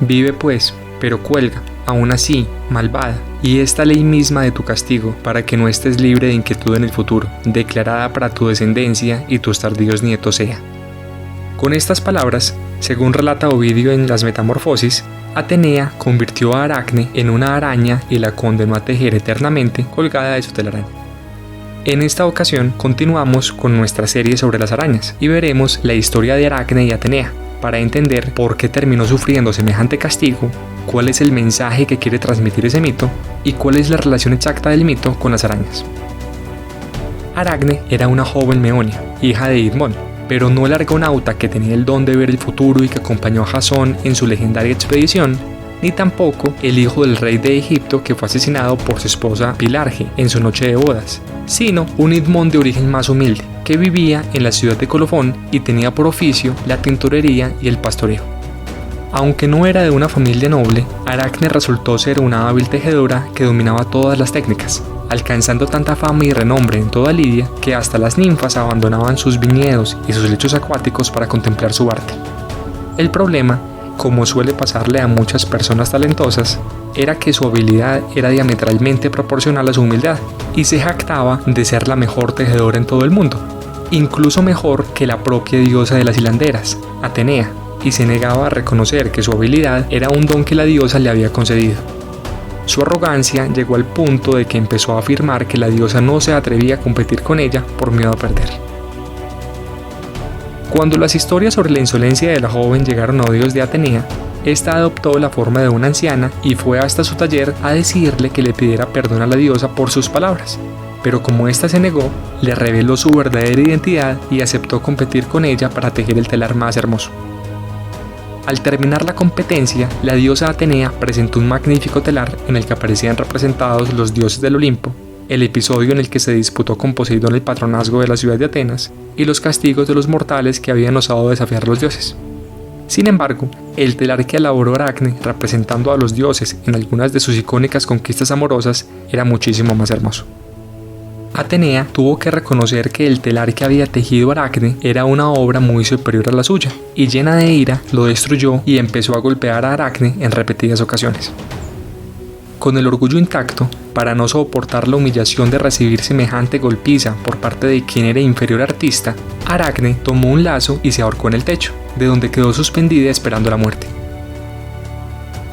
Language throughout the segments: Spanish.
Vive pues, pero cuelga, aún así, malvada, y esta ley misma de tu castigo, para que no estés libre de inquietud en el futuro, declarada para tu descendencia y tus tardíos nietos sea. Con estas palabras, según relata Ovidio en las Metamorfosis, Atenea convirtió a Aracne en una araña y la condenó a tejer eternamente colgada de su telaraña. En esta ocasión continuamos con nuestra serie sobre las arañas y veremos la historia de Aracne y Atenea, para entender por qué terminó sufriendo semejante castigo, cuál es el mensaje que quiere transmitir ese mito y cuál es la relación exacta del mito con las arañas. Aracne era una joven meonia, hija de Idmón, pero no el argonauta que tenía el don de ver el futuro y que acompañó a Jasón en su legendaria expedición, ni tampoco el hijo del rey de Egipto que fue asesinado por su esposa Pilarge en su noche de bodas, sino un Idmón de origen más humilde, que vivía en la ciudad de Colofón y tenía por oficio la tintorería y el pastoreo. Aunque no era de una familia noble, Aracne resultó ser una hábil tejedora que dominaba todas las técnicas, alcanzando tanta fama y renombre en toda Lidia que hasta las ninfas abandonaban sus viñedos y sus lechos acuáticos para contemplar su arte. El problema, como suele pasarle a muchas personas talentosas, era que su habilidad era diametralmente proporcional a su humildad y se jactaba de ser la mejor tejedora en todo el mundo, incluso mejor que la propia diosa de las hilanderas, Atenea, y se negaba a reconocer que su habilidad era un don que la diosa le había concedido. Su arrogancia llegó al punto de que empezó a afirmar que la diosa no se atrevía a competir con ella por miedo a perder. Cuando las historias sobre la insolencia de la joven llegaron a oídos de Atenea, esta adoptó la forma de una anciana y fue hasta su taller a decirle que le pidiera perdón a la diosa por sus palabras. Pero como ésta se negó, le reveló su verdadera identidad y aceptó competir con ella para tejer el telar más hermoso. Al terminar la competencia, la diosa Atenea presentó un magnífico telar en el que aparecían representados los dioses del Olimpo, el episodio en el que se disputó con Poseidón el patronazgo de la ciudad de Atenas y los castigos de los mortales que habían osado desafiar a los dioses. Sin embargo, el telar que elaboró Aracne, representando a los dioses en algunas de sus icónicas conquistas amorosas, era muchísimo más hermoso. Atenea tuvo que reconocer que el telar que había tejido Aracne era una obra muy superior a la suya, y llena de ira lo destruyó y empezó a golpear a Aracne en repetidas ocasiones. Con el orgullo intacto, para no soportar la humillación de recibir semejante golpiza por parte de quien era inferior artista, Aracne tomó un lazo y se ahorcó en el techo, de donde quedó suspendida esperando la muerte.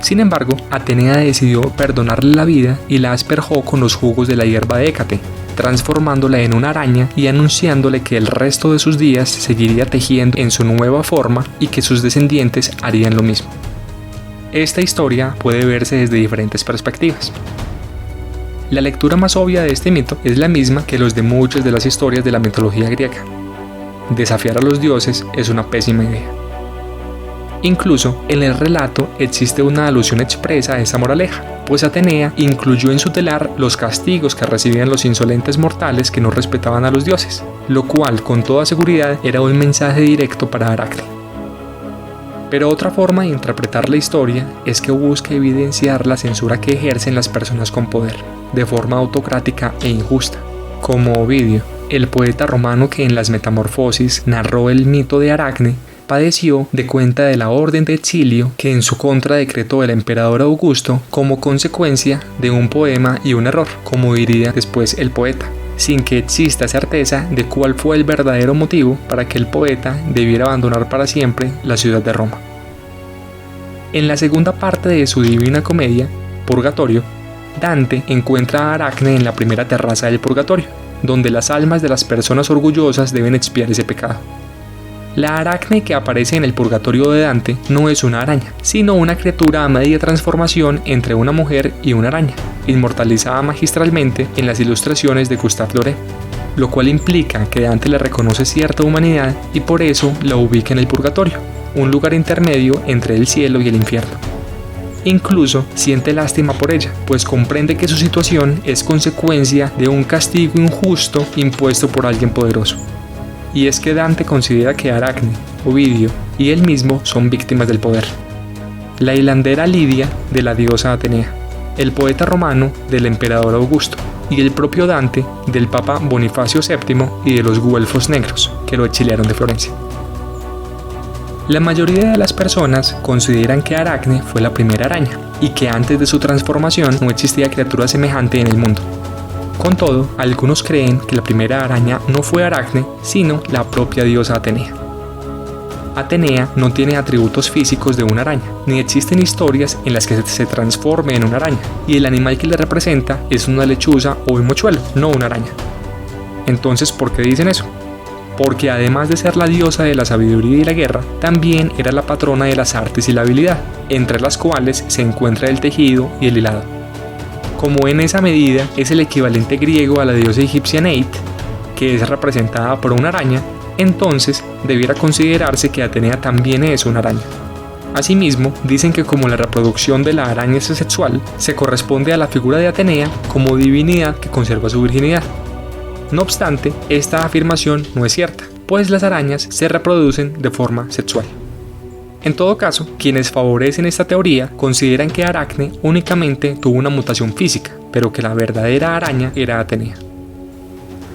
Sin embargo, Atenea decidió perdonarle la vida y la asperjó con los jugos de la hierba de Hécate, transformándola en una araña y anunciándole que el resto de sus días seguiría tejiendo en su nueva forma y que sus descendientes harían lo mismo. Esta historia puede verse desde diferentes perspectivas. La lectura más obvia de este mito es la misma que los de muchas de las historias de la mitología griega. Desafiar a los dioses es una pésima idea. Incluso en el relato existe una alusión expresa a esa moraleja, pues Atenea incluyó en su telar los castigos que recibían los insolentes mortales que no respetaban a los dioses, lo cual con toda seguridad era un mensaje directo para Aracne. Pero otra forma de interpretar la historia es que busca evidenciar la censura que ejercen las personas con poder, de forma autocrática e injusta, como Ovidio, el poeta romano que en las Metamorfosis narró el mito de Aracne, padeció de cuenta de la orden de exilio que en su contra decretó el emperador Augusto como consecuencia de un poema y un error, como diría después el poeta, sin que exista certeza de cuál fue el verdadero motivo para que el poeta debiera abandonar para siempre la ciudad de Roma. En la segunda parte de su Divina Comedia, Purgatorio, Dante encuentra a Aracne en la primera terraza del purgatorio, donde las almas de las personas orgullosas deben expiar ese pecado. La Aracne que aparece en el purgatorio de Dante no es una araña, sino una criatura a media transformación entre una mujer y una araña, inmortalizada magistralmente en las ilustraciones de Gustave Doré, lo cual implica que Dante le reconoce cierta humanidad y por eso la ubica en el purgatorio, un lugar intermedio entre el cielo y el infierno. Incluso siente lástima por ella, pues comprende que su situación es consecuencia de un castigo injusto impuesto por alguien poderoso. Y es que Dante considera que Aracne, Ovidio y él mismo son víctimas del poder. La hilandera Lidia de la diosa Atenea, el poeta romano del emperador Augusto y el propio Dante del papa Bonifacio VII y de los güelfos negros que lo exiliaron de Florencia. La mayoría de las personas consideran que Aracne fue la primera araña y que antes de su transformación no existía criatura semejante en el mundo. Con todo, algunos creen que la primera araña no fue Aracne, sino la propia diosa Atenea. Atenea no tiene atributos físicos de una araña, ni existen historias en las que se transforme en una araña, y el animal que le representa es una lechuza o un mochuelo, no una araña. Entonces, ¿por qué dicen eso? Porque además de ser la diosa de la sabiduría y la guerra, también era la patrona de las artes y la habilidad, entre las cuales se encuentra el tejido y el hilado. Como en esa medida es el equivalente griego a la diosa egipcia Neit, que es representada por una araña, entonces debiera considerarse que Atenea también es una araña. Asimismo, dicen que como la reproducción de la araña es asexual, se corresponde a la figura de Atenea como divinidad que conserva su virginidad. No obstante, esta afirmación no es cierta, pues las arañas se reproducen de forma sexual. En todo caso, quienes favorecen esta teoría consideran que Aracne únicamente tuvo una mutación física, pero que la verdadera araña era Atenea.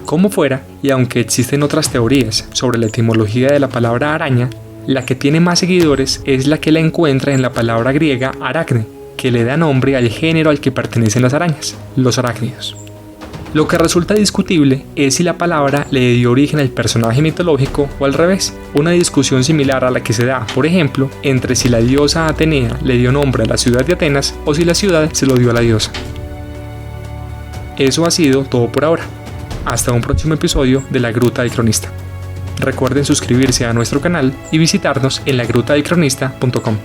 Como fuera, y aunque existen otras teorías sobre la etimología de la palabra araña, la que tiene más seguidores es la que la encuentra en la palabra griega aracne, que le da nombre al género al que pertenecen las arañas, los arácnidos. Lo que resulta discutible es si la palabra le dio origen al personaje mitológico o al revés, una discusión similar a la que se da, por ejemplo, entre si la diosa Atenea le dio nombre a la ciudad de Atenas o si la ciudad se lo dio a la diosa. Eso ha sido todo por ahora. Hasta un próximo episodio de La Gruta del Cronista. Recuerden suscribirse a nuestro canal y visitarnos en lagrutadelcronista.com.